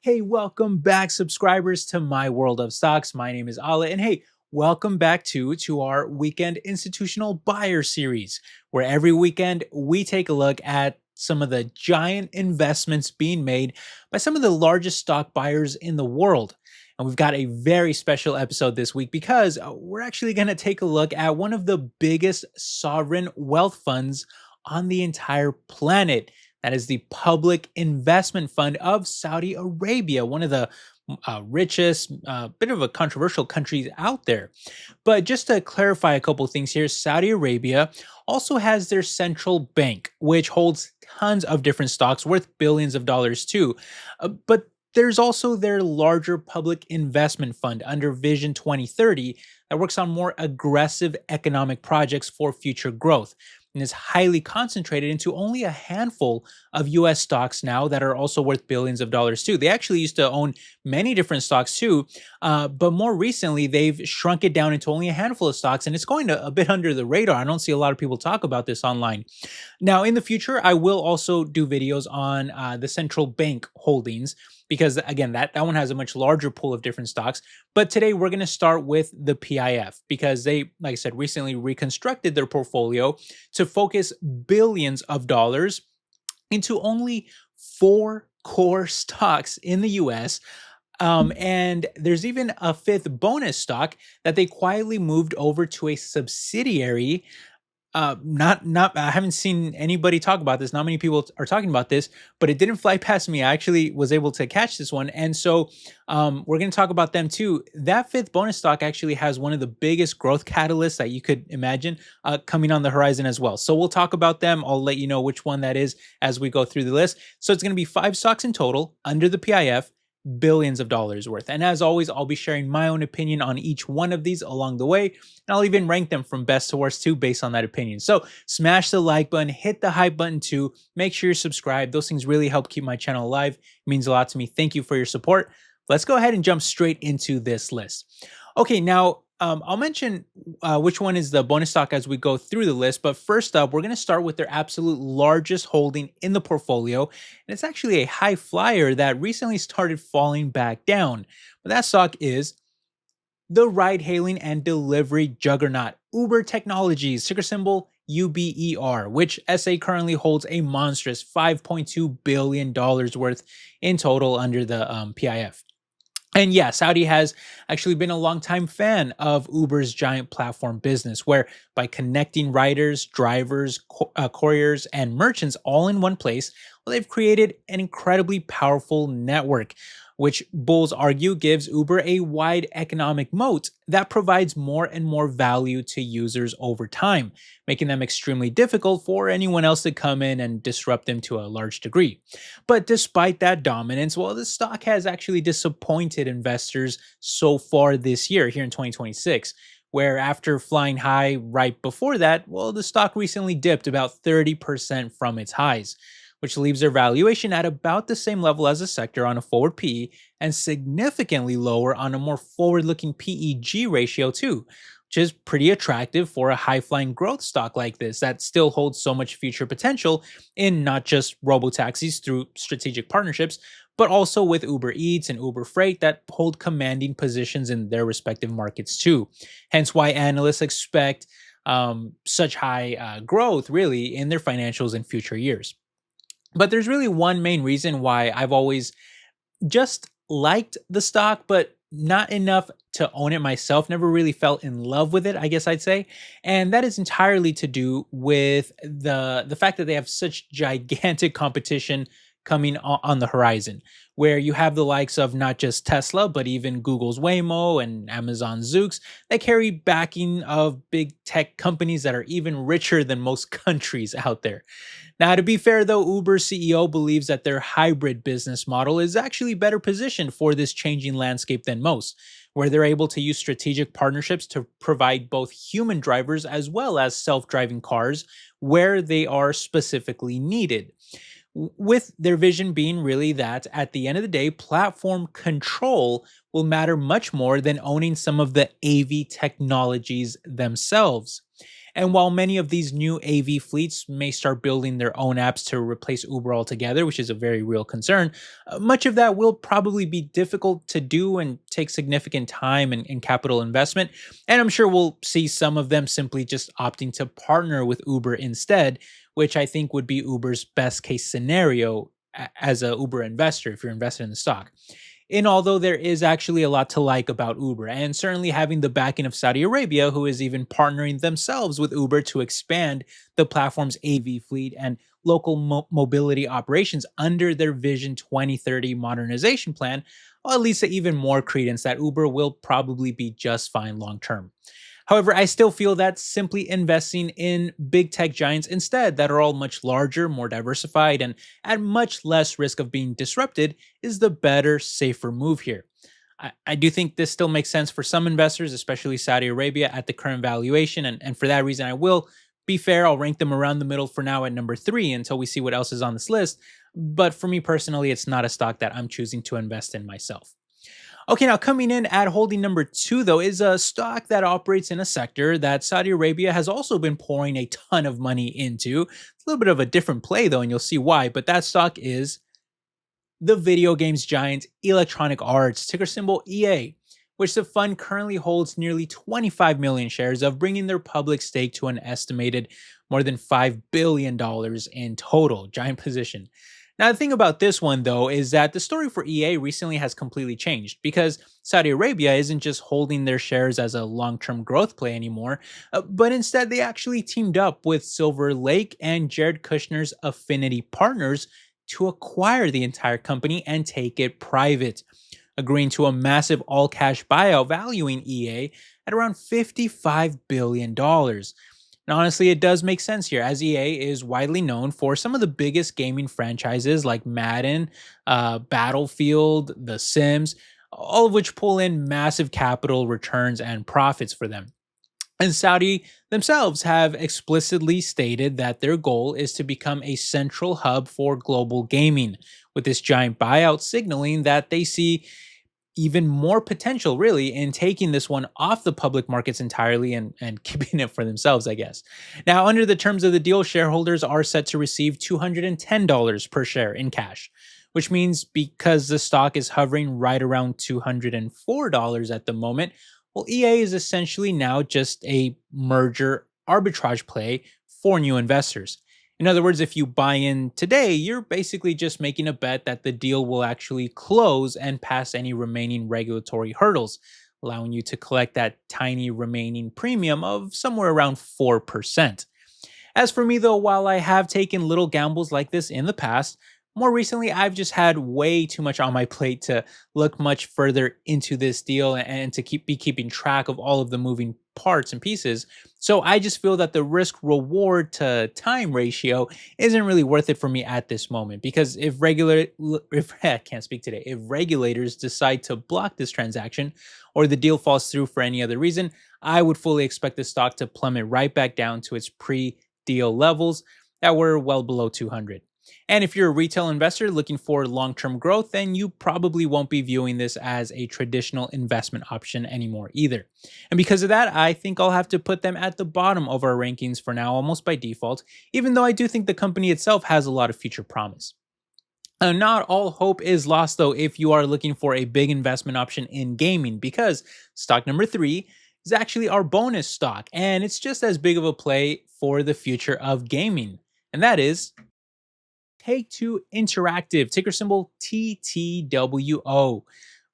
Hey, welcome back, subscribers, to my world of stocks. My name is Ala, and hey, welcome back to our weekend institutional buyer series, where every weekend we take a look at some of the giant investments being made by some of the largest stock buyers in the world. And we've got a very special episode this week because we're actually going to take a look at one of the biggest sovereign wealth funds on the entire planet. That is the Public Investment Fund of Saudi Arabia, one of the richest, bit of a controversial countries out there. But just to clarify a couple things here, Saudi Arabia also has their central bank, which holds tons of different stocks worth billions of dollars too. But there's also their larger public investment fund under Vision 2030 that works on more aggressive economic projects for future growth and is highly concentrated into only a handful of US stocks now that are also worth billions of dollars too. They actually used to own many different stocks too, but more recently they've shrunk it down into only a handful of stocks, and it's going a bit under the radar. I don't see a lot of people talk about this online. Now, in the future, I will also do videos on the central bank holdings because, again, that one has a much larger pool of different stocks. But today we're going to start with the PIF because they, like I said, recently reconstructed their portfolio to focus billions of dollars into only four core stocks in the US. And there's even a fifth bonus stock that they quietly moved over to a subsidiary. Not I haven't seen anybody talk about this. Not many people are talking about this, but it didn't fly past me. I actually was able to catch this one, and so we're going to talk about them too. That fifth bonus stock actually has one of the biggest growth catalysts that you could imagine coming on the horizon as well. So we'll talk about them. I'll let you know which one that is as we go through the list. So it's going to be five stocks in total under the PIF, billions of dollars worth. And as always, I'll be sharing my own opinion on each one of these along the way. And I'll even rank them from best to worst too, based on that opinion. So smash the like button, hit the hype button too. Make sure you're subscribed. Those things really help keep my channel alive. It means a lot to me. Thank you for your support. Let's go ahead and jump straight into this list. Okay, now I'll mention which one is the bonus stock as we go through the list. But first up, we're going to start with their absolute largest holding in the portfolio. And it's actually a high flyer that recently started falling back down. But that stock is the ride hailing and delivery juggernaut, Uber Technologies, ticker symbol UBER, which SA currently holds a monstrous $5.2 billion worth in total under the PIF. And yeah, Saudi has actually been a longtime fan of Uber's giant platform business, where by connecting riders, drivers, couriers, and merchants all in one place, well, they've created an incredibly powerful network, which bulls argue gives Uber a wide economic moat that provides more and more value to users over time, making them extremely difficult for anyone else to come in and disrupt them to a large degree. But despite that dominance, well, the stock has actually disappointed investors so far this year, here in 2026, where after flying high right before that, well, the stock recently dipped about 30% from its highs, which leaves their valuation at about the same level as the sector on a forward PE and significantly lower on a more forward-looking PEG ratio too, which is pretty attractive for a high-flying growth stock like this that still holds so much future potential in not just robotaxis through strategic partnerships, but also with Uber Eats and Uber Freight that hold commanding positions in their respective markets too. Hence why analysts expect such high growth really in their financials in future years. But there's really one main reason why I've always just liked the stock, but not enough to own it myself. Never really felt in love with it, I guess I'd say. And that is entirely to do with the fact that they have such gigantic competition coming on the horizon, where you have the likes of not just Tesla, but even Google's Waymo and Amazon's Zoox that carry backing of big tech companies that are even richer than most countries out there. Now, to be fair though, Uber's CEO believes that their hybrid business model is actually better positioned for this changing landscape than most, where they're able to use strategic partnerships to provide both human drivers as well as self-driving cars where they are specifically needed. With their vision being really that at the end of the day, platform control will matter much more than owning some of the AV technologies themselves. And while many of these new AV fleets may start building their own apps to replace Uber altogether, which is a very real concern, much of that will probably be difficult to do and take significant time and capital investment. And I'm sure we'll see some of them simply just opting to partner with Uber instead, which I think would be Uber's best case scenario as a Uber investor if you're invested in the stock. And although there is actually a lot to like about Uber, and certainly having the backing of Saudi Arabia, who is even partnering themselves with Uber to expand the platform's AV fleet and local mobility operations under their Vision 2030 modernization plan, well, at least even more credence that Uber will probably be just fine long term. However, I still feel that simply investing in big tech giants instead, that are all much larger, more diversified, and at much less risk of being disrupted, is the better, safer move here. I do think this still makes sense for some investors, especially Saudi Arabia at the current valuation. And for that reason, I will be fair. I'll rank them around the middle for now at number three until we see what else is on this list. But for me personally, it's not a stock that I'm choosing to invest in myself. Okay, now coming in at holding number two, though, is a stock that operates in a sector that Saudi Arabia has also been pouring a ton of money into. It's a little bit of a different play, though, and you'll see why. But that stock is the video games giant Electronic Arts, ticker symbol EA, which the fund currently holds nearly 25 million shares of, bringing their public stake to an estimated more than $5 billion in total. Giant position. Now, the thing about this one, though, is that the story for EA recently has completely changed because Saudi Arabia isn't just holding their shares as a long term growth play anymore, but instead they actually teamed up with Silver Lake and Jared Kushner's Affinity Partners to acquire the entire company and take it private, agreeing to a massive all cash buyout valuing EA at around $55 billion. And honestly, it does make sense here, as EA is widely known for some of the biggest gaming franchises like Madden, Battlefield, The Sims, all of which pull in massive capital returns and profits for them. And Saudi themselves have explicitly stated that their goal is to become a central hub for global gaming, with this giant buyout signaling that they see even more potential really in taking this one off the public markets entirely and keeping it for themselves, I guess. Now, under the terms of the deal, shareholders are set to receive $210 per share in cash, which means because the stock is hovering right around $204 at the moment, well, EA is essentially now just a merger arbitrage play for new investors. In other words, if you buy in today, you're basically just making a bet that the deal will actually close and pass any remaining regulatory hurdles, allowing you to collect that tiny remaining premium of somewhere around 4%. As for me, though, while I have taken little gambles like this in the past, more recently I've just had way too much on my plate to look much further into this deal and to be keeping track of all of the moving parts and pieces. So I just feel that the risk reward to time ratio isn't really worth it for me at this moment, because if I can't speak today, if regulators decide to block this transaction or the deal falls through for any other reason, I would fully expect the stock to plummet right back down to its pre-deal levels that were well below 200. And if you're a retail investor looking for long-term growth, then you probably won't be viewing this as a traditional investment option anymore either. And because of that, I think I'll have to put them at the bottom of our rankings for now, almost by default, even though I do think the company itself has a lot of future promise. Not all hope is lost, though, if you are looking for a big investment option in gaming, because stock number three is actually our bonus stock, and it's just as big of a play for the future of gaming, and that is Take-Two Interactive, ticker symbol TTWO,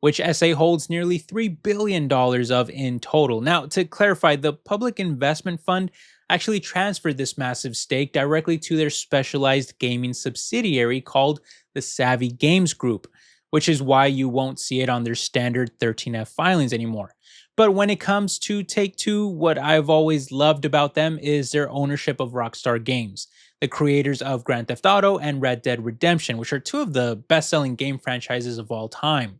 which SA holds nearly $3 billion of in total. Now, to clarify, the Public Investment Fund actually transferred this massive stake directly to their specialized gaming subsidiary called the Savvy Games Group, which is why you won't see it on their standard 13F filings anymore. But when it comes to Take-Two, what I've always loved about them is their ownership of Rockstar Games, the creators of Grand Theft Auto and Red Dead Redemption, which are two of the best-selling game franchises of all time.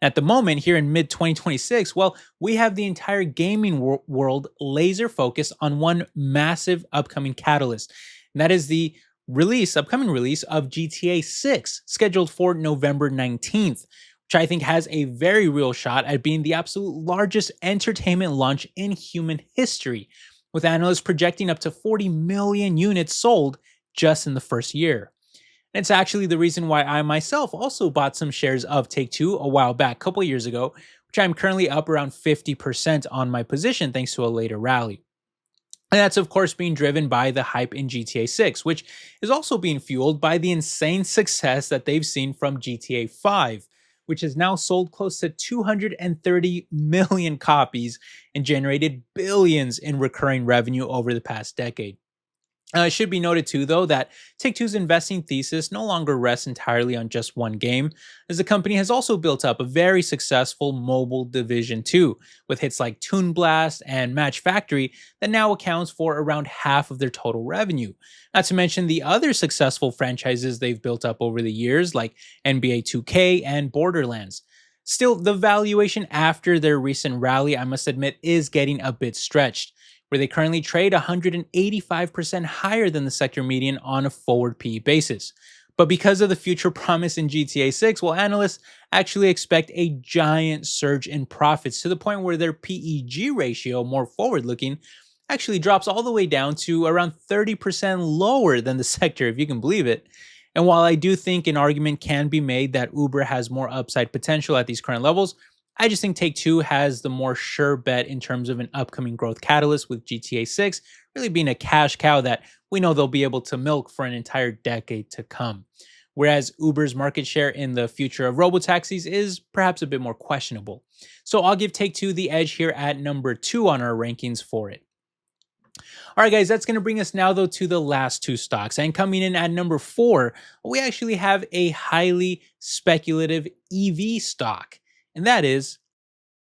At the moment, here in mid-2026, well, we have the entire gaming world laser focused on one massive upcoming catalyst, and that is the upcoming release of GTA 6, scheduled for November 19th, which I think has a very real shot at being the absolute largest entertainment launch in human history. with analysts projecting up to 40 million units sold just in the first year. And it's actually the reason why I myself also bought some shares of Take Two a while back, a couple years ago, which I'm currently up around 50% on my position thanks to a later rally. And that's, of course, being driven by the hype in GTA 6, which is also being fueled by the insane success that they've seen from GTA 5, which has now sold close to 230 million copies and generated billions in recurring revenue over the past decade. It should be noted too, though, that Take-Two's investing thesis no longer rests entirely on just one game, as the company has also built up a very successful mobile division too, with hits like Toon Blast and Match Factory that now accounts for around half of their total revenue. Not to mention the other successful franchises they've built up over the years, like NBA 2K and Borderlands. Still, the valuation after their recent rally, I must admit, is getting a bit stretched, where they currently trade 185% higher than the sector median on a forward PE basis. But because of the future promise in GTA 6, well, analysts actually expect a giant surge in profits to the point where their PEG ratio, more forward looking, actually drops all the way down to around 30% lower than the sector, if you can believe it. And while I do think an argument can be made that Uber has more upside potential at these current levels, I just think Take Two has the more sure bet in terms of an upcoming growth catalyst, with GTA 6 really being a cash cow that we know they'll be able to milk for an entire decade to come. Whereas Uber's market share in the future of robotaxis is perhaps a bit more questionable. So I'll give Take Two the edge here at number 2 on our rankings for it. All right, guys, that's going to bring us now, though, to the last two stocks. And coming in at number 4, we actually have a highly speculative EV stock, and that is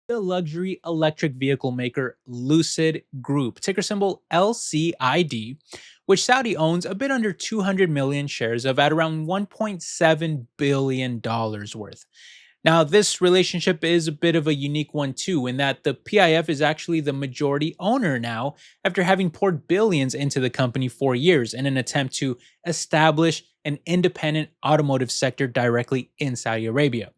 the luxury electric vehicle maker Lucid Group, ticker symbol LCID, which Saudi owns a bit under 200 million shares of at around $1.7 billion worth. Now, this relationship is a bit of a unique one too, in that the PIF is actually the majority owner now after having poured billions into the company for years in an attempt to establish an independent automotive sector directly in Saudi Arabia.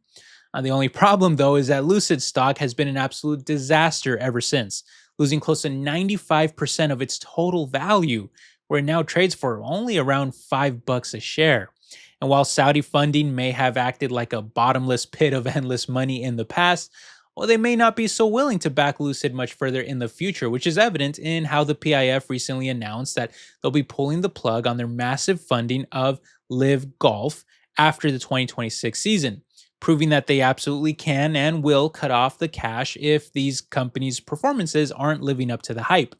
The only problem, though, is that Lucid stock has been an absolute disaster ever since, losing close to 95% of its total value, where it now trades for only around $5 a share. And while Saudi funding may have acted like a bottomless pit of endless money in the past, well, they may not be so willing to back Lucid much further in the future, which is evident in how the PIF recently announced that they'll be pulling the plug on their massive funding of Live Golf after the 2026 season, proving that they absolutely can and will cut off the cash if these companies' performances aren't living up to the hype.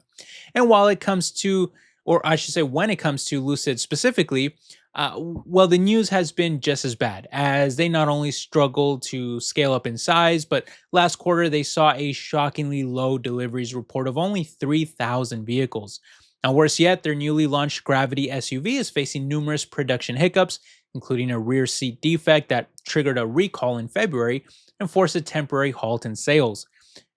And while it comes to, or I should say, when it comes to Lucid specifically, well, the news has been just as bad, as they not only struggled to scale up in size, but last quarter they saw a shockingly low deliveries report of only 3,000 vehicles. Now, worse yet, their newly launched Gravity SUV is facing numerous production hiccups, including a rear seat defect that triggered a recall in February and forced a temporary halt in sales.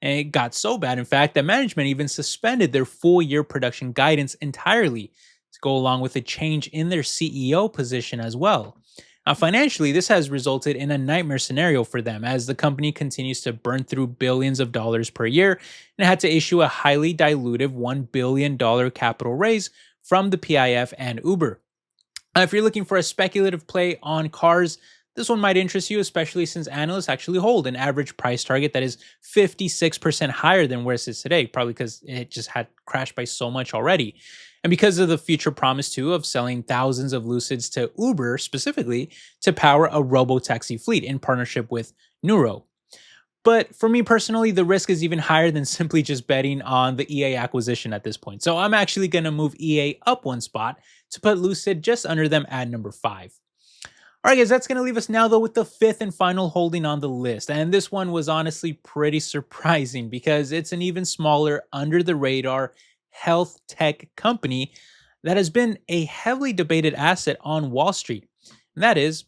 And it got so bad, in fact, that management even suspended their full-year production guidance entirely, to go along with a change in their CEO position as well. Now, financially, this has resulted in a nightmare scenario for them, as the company continues to burn through billions of dollars per year and had to issue a highly dilutive $1 billion capital raise from the PIF and Uber. If you're looking for a speculative play on cars, this one might interest you, especially since analysts actually hold an average price target that is 56% higher than where it is today, probably because it just had crashed by so much already. And because of the future promise, too, of selling thousands of Lucids to Uber specifically to power a robo-taxi fleet in partnership with Nuro. But for me personally, the risk is even higher than simply just betting on the EA acquisition at this point. So I'm actually going to move EA up one spot to put Lucid just under them at number 5. All right, guys, that's going to leave us now, though, with the 5th and final holding on the list. And this one was honestly pretty surprising because it's an even smaller, under-the-radar health tech company that has been a heavily debated asset on Wall Street. And that is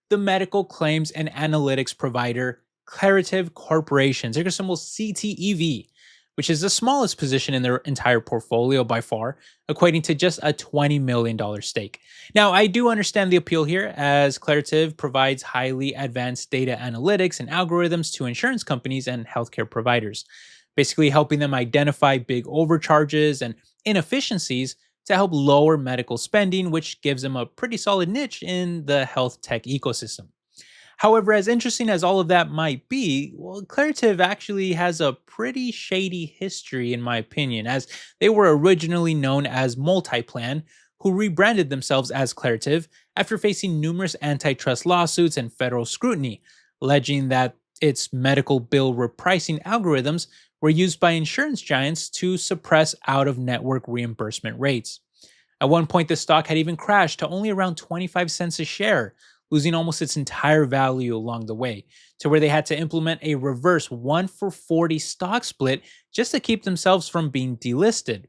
the medical claims and analytics provider Claritev Corporation, ticker symbol CTEV, which is the smallest position in their entire portfolio by far, equating to just a $20 million stake. Now, I do understand the appeal here, as Claritev provides highly advanced data analytics and algorithms to insurance companies and healthcare providers. basically helping them identify big overcharges and inefficiencies to help lower medical spending, which gives them a pretty solid niche in the health tech ecosystem. However, as interesting as all of that might be, well, Claritive actually has a pretty shady history, in my opinion, as they were originally known as Multiplan, who rebranded themselves as Claritive after facing numerous antitrust lawsuits and federal scrutiny, alleging that its medical bill repricing algorithms were used by insurance giants to suppress out of network reimbursement rates. At one point, the stock had even crashed to only around 25 cents a share, losing almost its entire value along the way, to where they had to implement a reverse 1-for-40 stock split just to keep themselves from being delisted.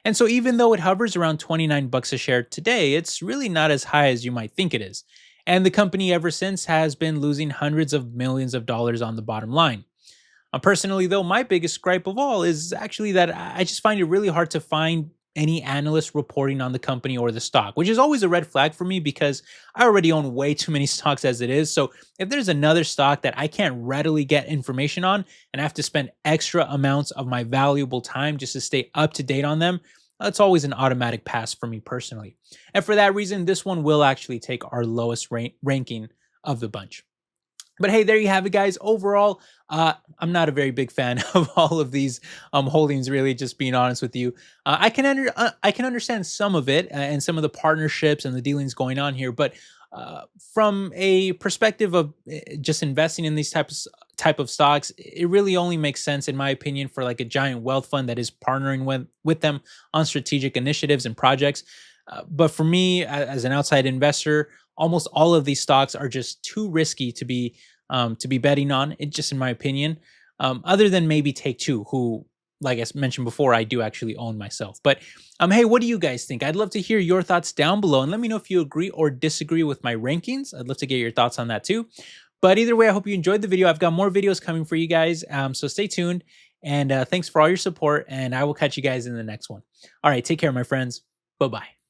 And so even though it hovers around 29 bucks a share today, it's really not as high as you might think it is. And the company ever since has been losing hundreds of millions of dollars on the bottom line. Personally, though, my biggest gripe of all is actually that I just find it really hard to find any analyst reporting on the company or the stock, which is always a red flag for me because I already own way too many stocks as it is. So if there's another stock that I can't readily get information on and I have to spend extra amounts of my valuable time just to stay up to date on them, that's always an automatic pass for me personally. And for that reason, this one will actually take our lowest ranking of the bunch. But hey, there you have it, guys. Overall, I'm not a very big fan of all of these holdings. Really, just being honest with you, I can understand some of it and some of the partnerships and the dealings going on here. But from a perspective of just investing in these type of stocks, it really only makes sense, in my opinion, for like a giant wealth fund that is partnering with them on strategic initiatives and projects. But for me, as an outside investor, almost all of these stocks are just too risky to be betting on. It just, in my opinion, other than maybe Take Two, who, like I mentioned before, I do actually own myself. But hey, what do you guys think? I'd love to hear your thoughts down below, and let me know if you agree or disagree with my rankings. I'd love to get your thoughts on that too. But either way, I hope you enjoyed the video. I've got more videos coming for you guys, so stay tuned. And thanks for all your support, and I will catch you guys in the next one. All right, take care, my friends. Bye bye.